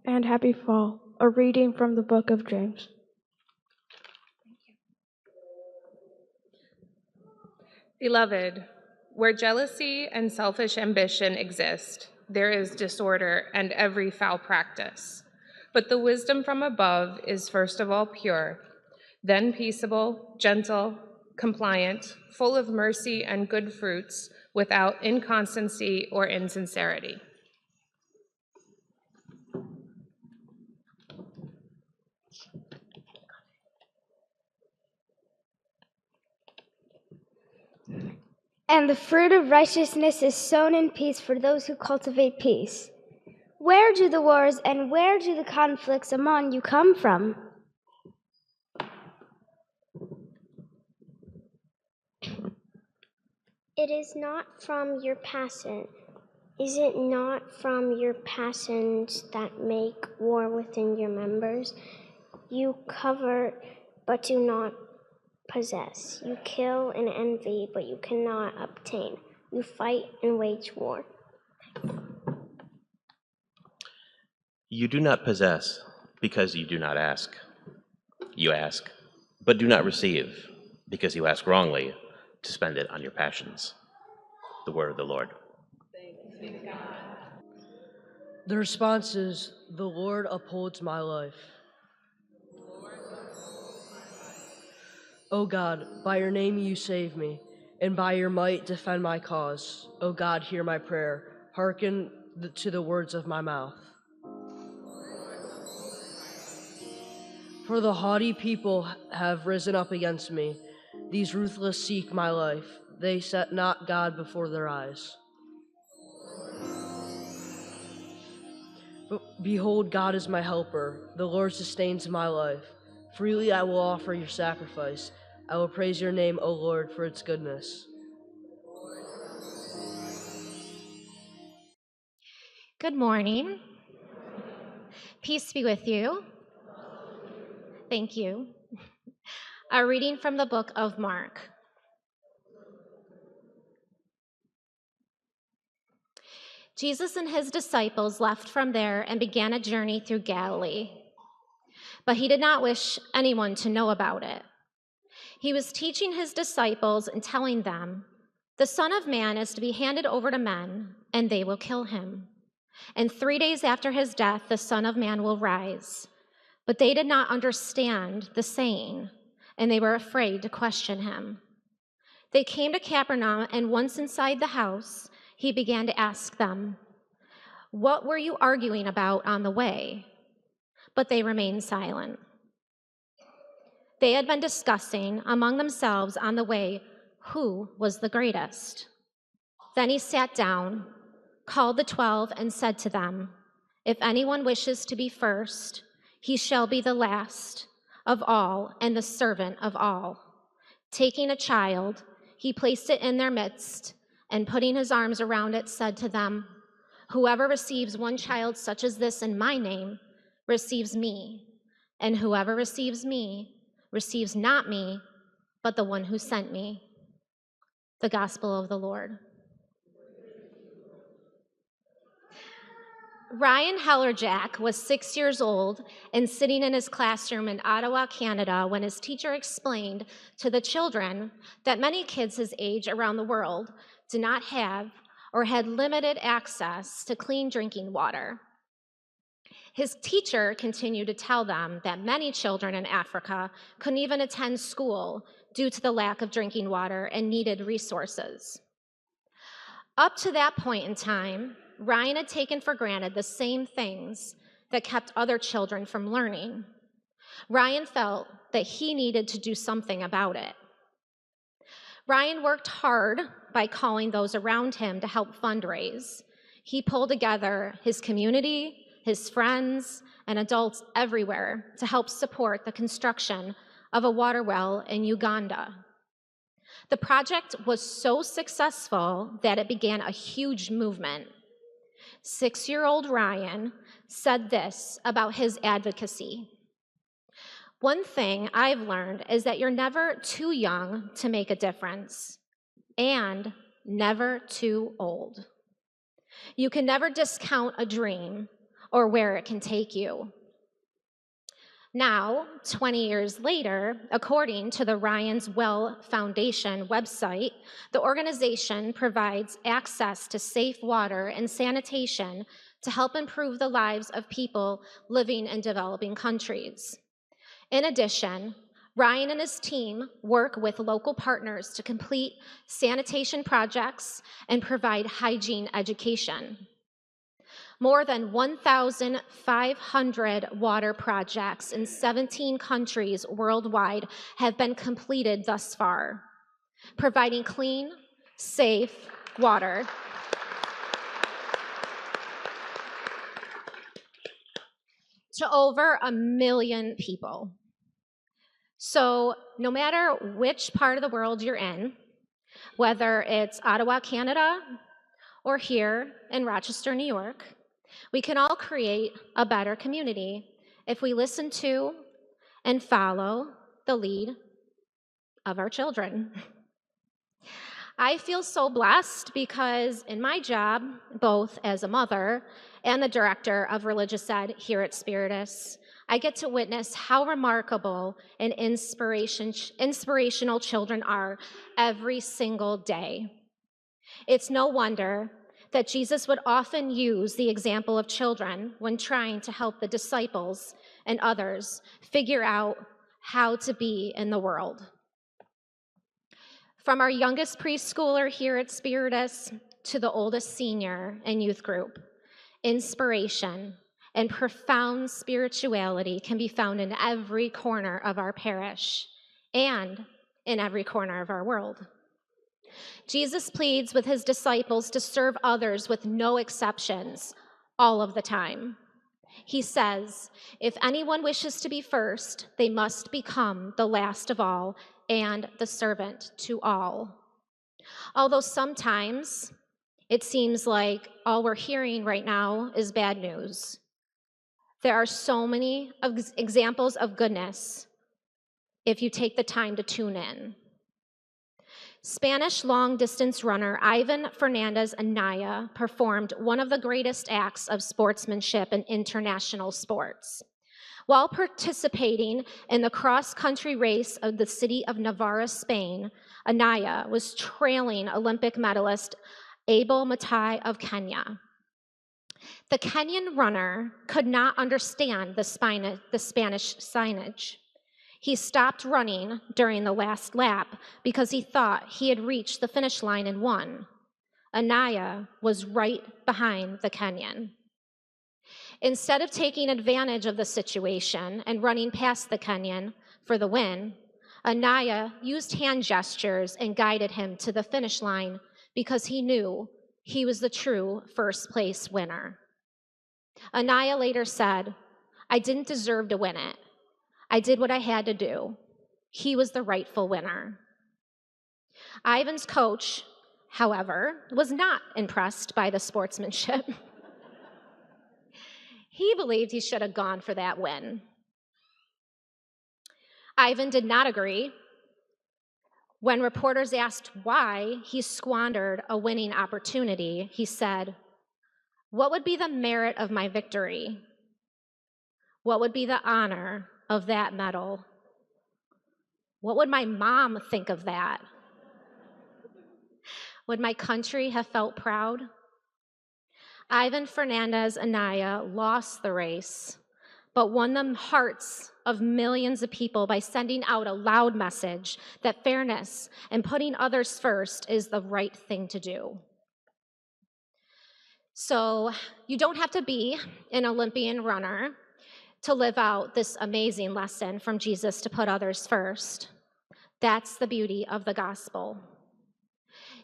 and happy fall. A reading from the book of James. Beloved, where jealousy and selfish ambition exist, there is disorder and every foul practice. But the wisdom from above is first of all pure, then peaceable, gentle, compliant, full of mercy and good fruits, without inconstancy or insincerity. And the fruit of righteousness is sown in peace for those who cultivate peace. Where do the wars and where do the conflicts among you come from? It is not from your passion. Is it not from your passions that make war within your members? You cover, but do not possess. You kill and envy, but you cannot obtain. You fight and wage war. You do not possess because you do not ask. You ask, but do not receive because you ask wrongly to spend it on your passions. The word of the Lord. Thanks be to God. The response is, the Lord upholds my life. O God, by your name you save me, and by your might defend my cause. O God, hear my prayer. Hearken to the words of my mouth. For the haughty people have risen up against me. These ruthless seek my life. They set not God before their eyes. But behold, God is my helper. The Lord sustains my life. Freely I will offer your sacrifice. I will praise your name, O Lord, for its goodness. Good morning. Peace be with you. Thank you. A reading from the book of Mark. Jesus and his disciples left from there and began a journey through Galilee. But he did not wish anyone to know about it. He was teaching his disciples and telling them, "The Son of Man is to be handed over to men, and they will kill him. And 3 days after his death, the Son of Man will rise." But they did not understand the saying, and they were afraid to question him. They came to Capernaum, and once inside the house, he began to ask them, "What were you arguing about on the way?" But they remained silent. They had been discussing among themselves on the way who was the greatest. Then he sat down, called the 12, and said to them, "If anyone wishes to be first, he shall be the last of all and the servant of all." Taking a child, he placed it in their midst, and putting his arms around it, said to them, "Whoever receives one child such as this in my name receives me, and whoever receives me receives not me, but the one who sent me." The Gospel of the Lord. Ryan Hellerjack was 6 years old and sitting in his classroom in Ottawa, Canada, when his teacher explained to the children that many kids his age around the world did not have or had limited access to clean drinking water. His teacher continued to tell them that many children in Africa couldn't even attend school due to the lack of drinking water and needed resources. Up to that point in time, Ryan had taken for granted the same things that kept other children from learning. Ryan felt that he needed to do something about it. Ryan worked hard by calling those around him to help fundraise. He pulled together his community, his friends, and adults everywhere to help support the construction of a water well in Uganda. The project was so successful that it began a huge movement. 6-year-old Ryan said this about his advocacy: "One thing I've learned is that you're never too young to make a difference, and never too old. You can never discount a dream or where it can take you. Now, 20 years later, according to the Ryan's Well Foundation website, the organization provides access to safe water and sanitation to help improve the lives of people living in developing countries. In addition, Ryan and his team work with local partners to complete sanitation projects and provide hygiene education. More than 1,500 water projects in 17 countries worldwide have been completed thus far, providing clean, safe water to over 1 million people. So no matter which part of the world you're in, whether it's Ottawa, Canada, or here in Rochester, New York, we can all create a better community if we listen to and follow the lead of our children. I feel so blessed because in my job, both as a mother and the director of religious ed here at Spiritus, I get to witness how remarkable and inspirational children are every single day. It's no wonder that Jesus would often use the example of children when trying to help the disciples and others figure out how to be in the world. From our youngest preschooler here at Spiritus to the oldest senior in youth group, inspiration and profound spirituality can be found in every corner of our parish and in every corner of our world. Jesus pleads with his disciples to serve others with no exceptions all of the time. He says, if anyone wishes to be first, they must become the last of all and the servant to all. Although sometimes it seems like all we're hearing right now is bad news, there are so many examples of goodness if you take the time to tune in. Spanish long-distance runner Ivan Fernandez Anaya performed one of the greatest acts of sportsmanship in international sports. While participating in the cross-country race of the city of Navarra, Spain, Anaya was trailing Olympic medalist Abel Matai of Kenya. The Kenyan runner could not understand the Spanish signage. He stopped running during the last lap because he thought he had reached the finish line and won. Anaya was right behind the Kenyan. Instead of taking advantage of the situation and running past the Kenyan for the win, Anaya used hand gestures and guided him to the finish line because he knew he was the true first place winner. Anaya later said, "I didn't deserve to win it. I did what I had to do. He was the rightful winner." Ivan's coach, however, was not impressed by the sportsmanship. He believed he should have gone for that win. Ivan did not agree. When reporters asked why he squandered a winning opportunity, he said, "What would be the merit of my victory? What would be the honor of that medal? What would my mom think of that? Would my country have felt proud?" Ivan Fernandez Anaya lost the race, but won the hearts of millions of people by sending out a loud message that fairness and putting others first is the right thing to do. So you don't have to be an Olympian runner to live out this amazing lesson from Jesus to put others first. That's the beauty of the gospel.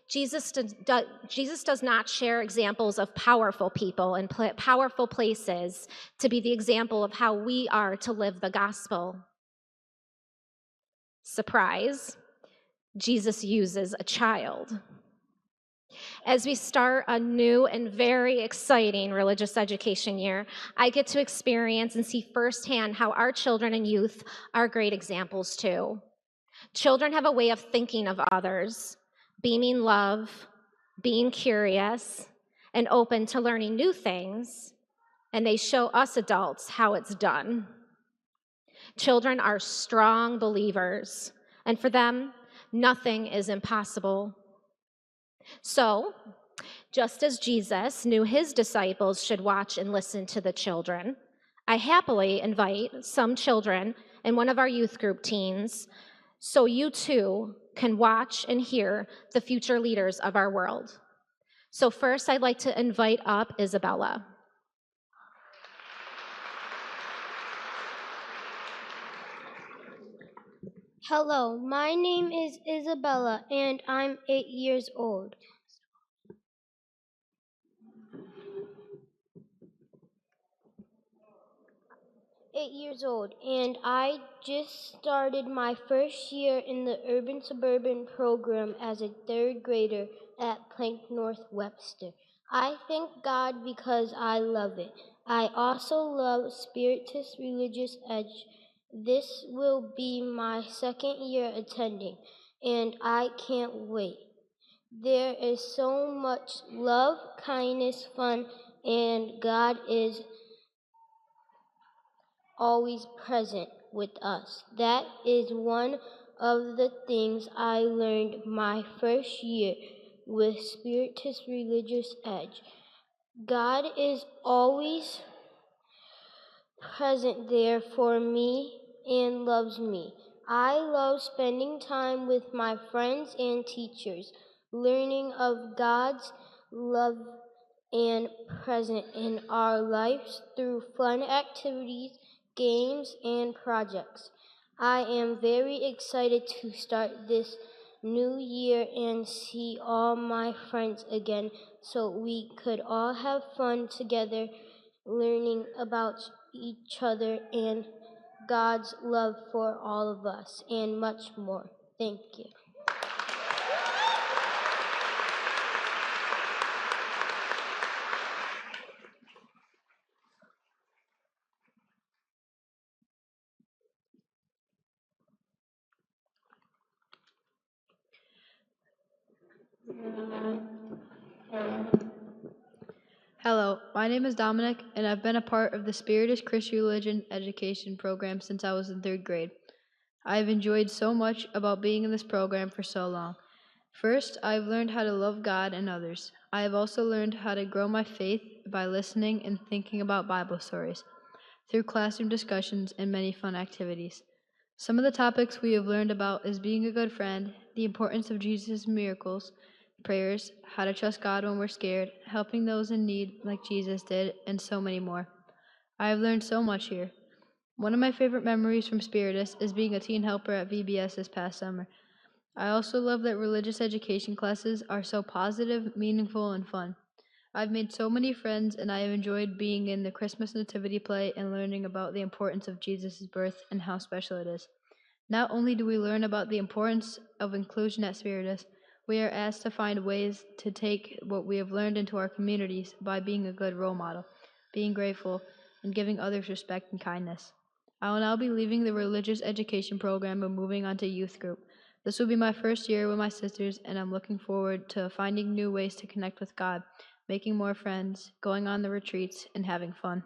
Jesus does not share examples of powerful people and powerful places to be the example of how we are to live the gospel. Surprise, Jesus uses a child. As we start a new and very exciting religious education year, I get to experience and see firsthand how our children and youth are great examples too. Children have a way of thinking of others, beaming love, being curious, and open to learning new things, and they show us adults how it's done. Children are strong believers, and for them, nothing is impossible. So, just as Jesus knew his disciples should watch and listen to the children, I happily invite some children in one of our youth group teens so you too can watch and hear the future leaders of our world. So first, I'd like to invite up Isabella. Hello, my name is Isabella and I'm 8 years old. And I just started my first year in the urban suburban program as a third grader at Plank North Webster. I thank God because I love it. I also love Spiritus Religious Edge. This will be my second year attending, and I can't wait. There is so much love, kindness, fun, and God is always present with us. That is one of the things I learned my first year with Spiritus Religious Edge. God is always present there for me and loves me. I love spending time with my friends and teachers, learning of God's love and present in our lives through fun activities, games, and projects. I am very excited to start this new year and see all my friends again so we could all have fun together, learning about each other and God's love for all of us, and much more. Thank you. Hello, my name is Dominic, and I've been a part of the Spiritus Christian Religion education program since I was in third grade. I have enjoyed so much about being in this program for so long. First, I've learned how to love God and others. I have also learned how to grow my faith by listening and thinking about Bible stories through classroom discussions and many fun activities. Some of the topics we have learned about is being a good friend, the importance of Jesus' miracles, prayers, how to trust God when we're scared, helping those in need like Jesus did, and so many more. I have learned so much here. One of my favorite memories from Spiritus is being a teen helper at VBS this past summer. I also love that religious education classes are so positive, meaningful, and fun. I've made so many friends, and I have enjoyed being in the Christmas Nativity play and learning about the importance of Jesus' birth and how special it is. Not only do we learn about the importance of inclusion at Spiritus, we are asked to find ways to take what we have learned into our communities by being a good role model, being grateful, and giving others respect and kindness. I will now be leaving the religious education program and moving on to youth group. This will be my first year with my sisters, and I'm looking forward to finding new ways to connect with God, making more friends, going on the retreats, and having fun.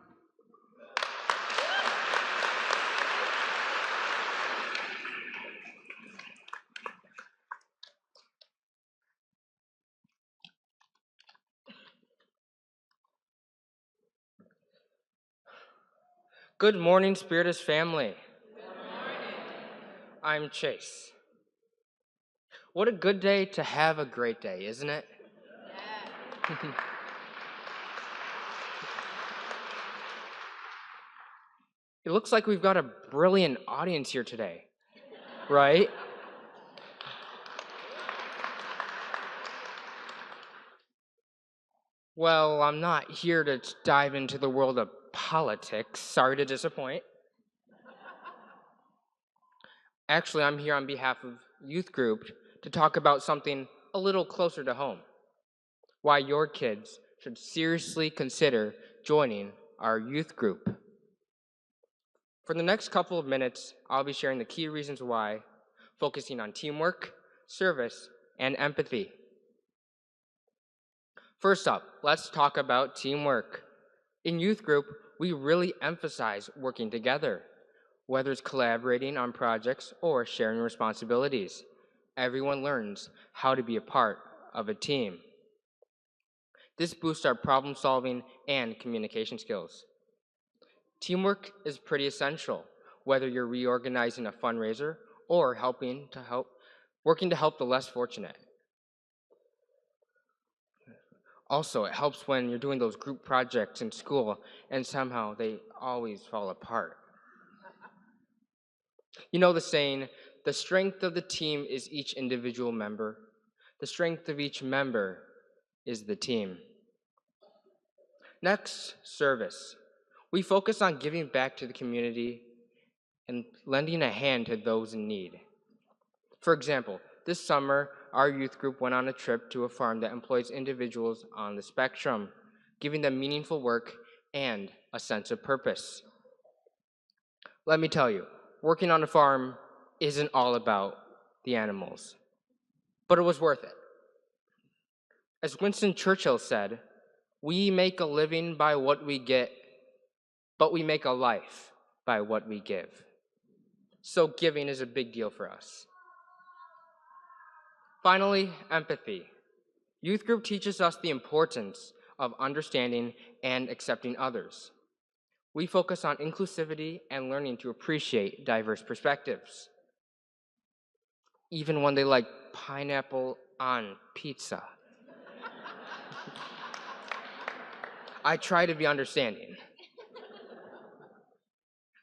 Good morning, Spiritus family. Good morning. I'm Chase. What a good day to have a great day, isn't it? Yeah. It looks like we've got a brilliant audience here today, right? Well, I'm not here to dive into the world of politics. Sorry to disappoint. Actually, I'm here on behalf of youth group to talk about something a little closer to home. Why your kids should seriously consider joining our youth group. For the next couple of minutes, I'll be sharing the key reasons why, focusing on teamwork, service, and empathy. First up, let's talk about teamwork. In youth group, we really emphasize working together, whether it's collaborating on projects or sharing responsibilities. Everyone learns how to be a part of a team. This boosts our problem solving and communication skills. Teamwork is pretty essential, whether you're reorganizing a fundraiser or working to help the less fortunate. Also, it helps when you're doing those group projects in school and somehow they always fall apart. You know the saying, the strength of the team is each individual member. The strength of each member is the team. Next, service. We focus on giving back to the community and lending a hand to those in need. For example, this summer, our youth group went on a trip to a farm that employs individuals on the spectrum, giving them meaningful work and a sense of purpose. Let me tell you, working on a farm isn't all about the animals, but it was worth it. As Winston Churchill said, we make a living by what we get, but we make a life by what we give. So giving is a big deal for us. Finally, empathy. Youth group teaches us the importance of understanding and accepting others. We focus on inclusivity and learning to appreciate diverse perspectives, even when they like pineapple on pizza. I try to be understanding.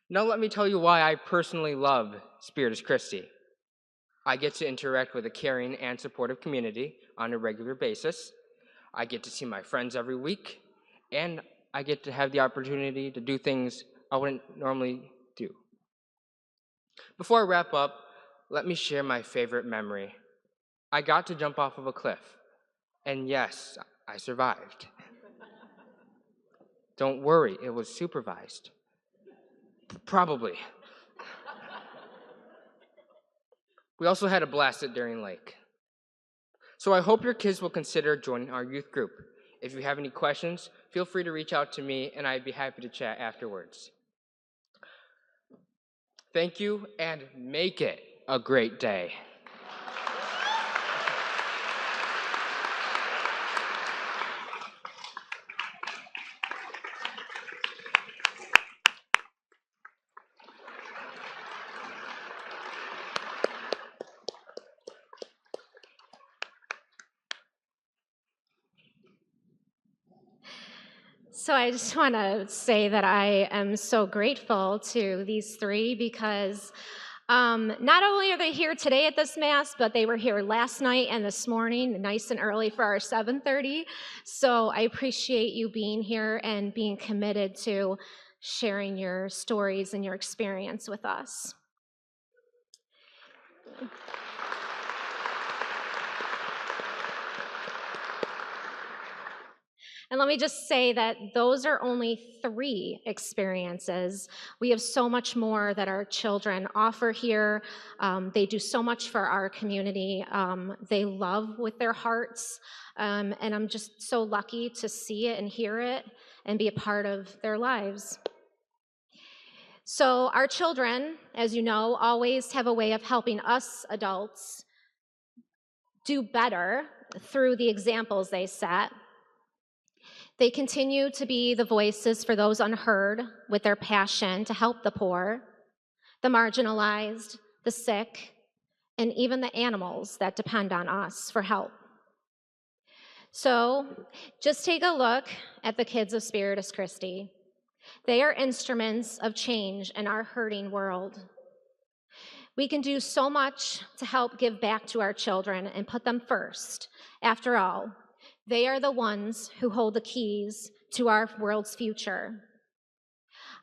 Now let me tell you why I personally love Spiritus Christi. I get to interact with a caring and supportive community on a regular basis. I get to see my friends every week, and I get to have the opportunity to do things I wouldn't normally do. Before I wrap up, let me share my favorite memory. I got to jump off of a cliff, and yes, I survived. Don't worry, it was supervised. Probably. We also had a blast at Darien Lake. So I hope your kids will consider joining our youth group. If you have any questions, feel free to reach out to me and I'd be happy to chat afterwards. Thank you and make it a great day. So I just want to say that I am so grateful to these three because not only are they here today at this Mass, but they were here last night and this morning, nice and early for our 7:30. So I appreciate you being here and being committed to sharing your stories and your experience with us. And let me just say that those are only 3 experiences. We have so much more that our children offer here. They do so much for our community. They love with their hearts. And I'm just so lucky to see it and hear it and be a part of their lives. So our children, as you know, always have a way of helping us adults do better through the examples they set. They continue to be the voices for those unheard with their passion to help the poor, the marginalized, the sick, and even the animals that depend on us for help. So just take a look at the kids of Spiritus Christi. They are instruments of change in our hurting world. We can do so much to help give back to our children and put them first. After all, they are the ones who hold the keys to our world's future.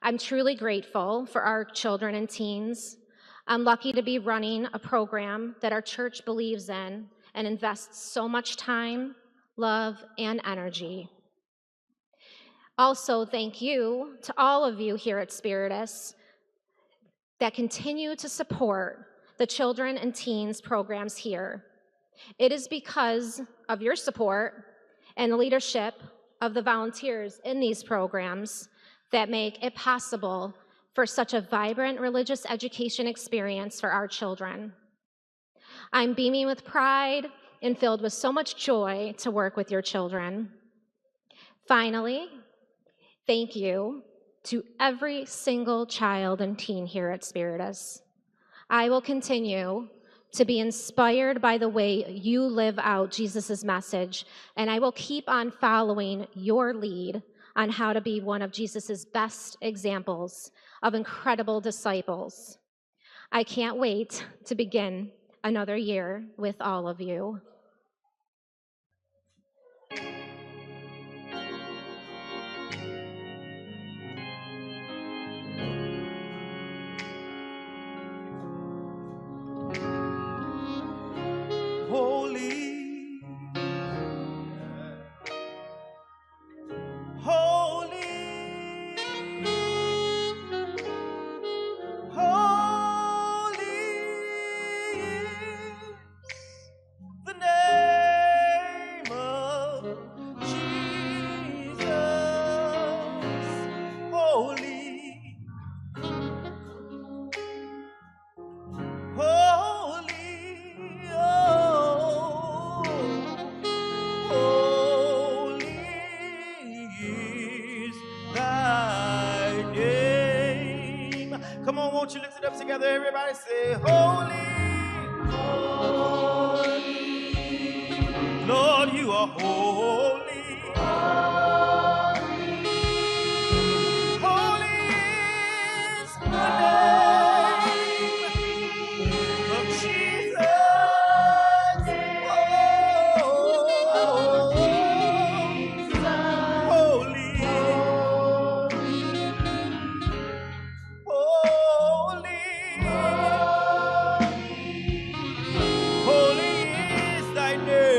I'm truly grateful for our children and teens. I'm lucky to be running a program that our church believes in and invests so much time, love, and energy. Also, thank you to all of you here at Spiritus that continue to support the children and teens programs here. It is because of your support and the leadership of the volunteers in these programs that make it possible for such a vibrant religious education experience for our children. I'm beaming with pride and filled with so much joy to work with your children. Finally, thank you to every single child and teen here at Spiritus. I will continue to be inspired by the way you live out Jesus' message, and I will keep on following your lead on how to be one of Jesus' best examples of incredible disciples. I can't wait to begin another year with all of you. Holy, holy, holy is the name of Jesus. Holy, holy, oh, holy is thy name. Come on, won't you lift it up together? Everybody say, holy, Lord, you are holy. Holy is the name of Jesus. Oh, holy, holy is thy name.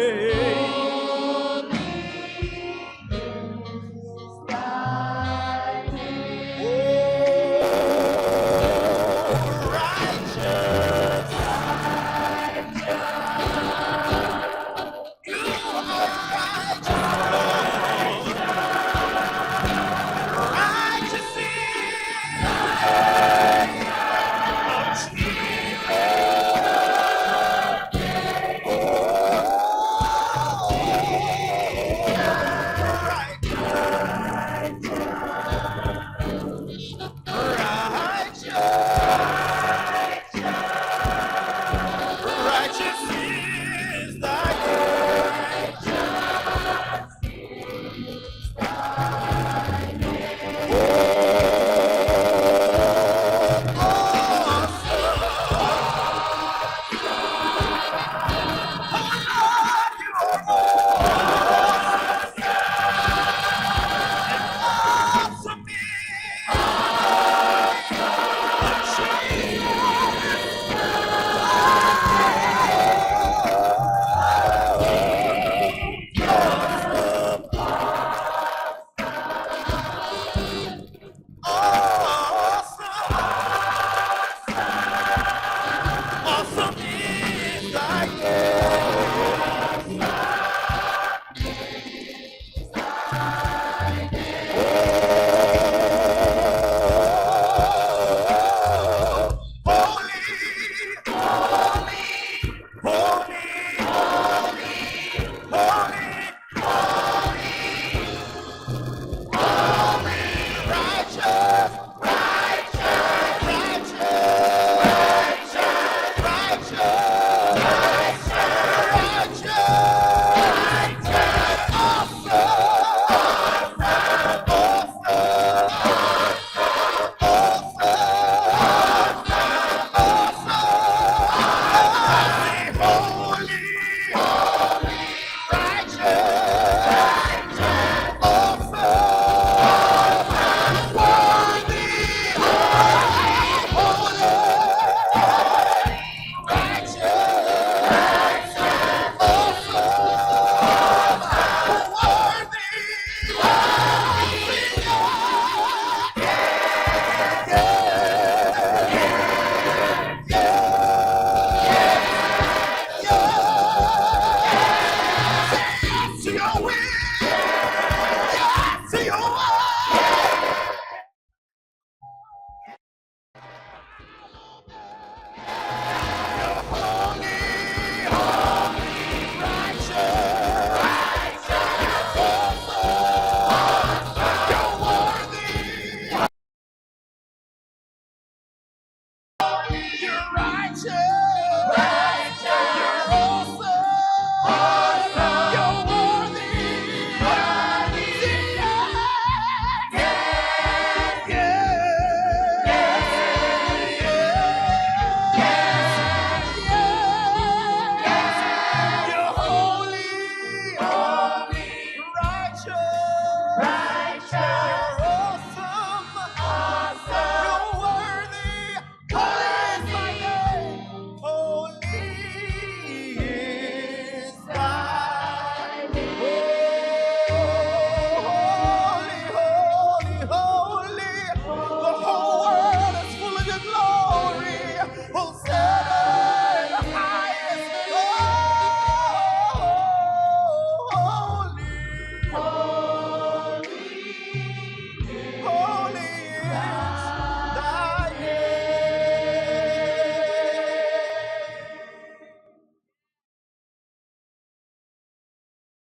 Right.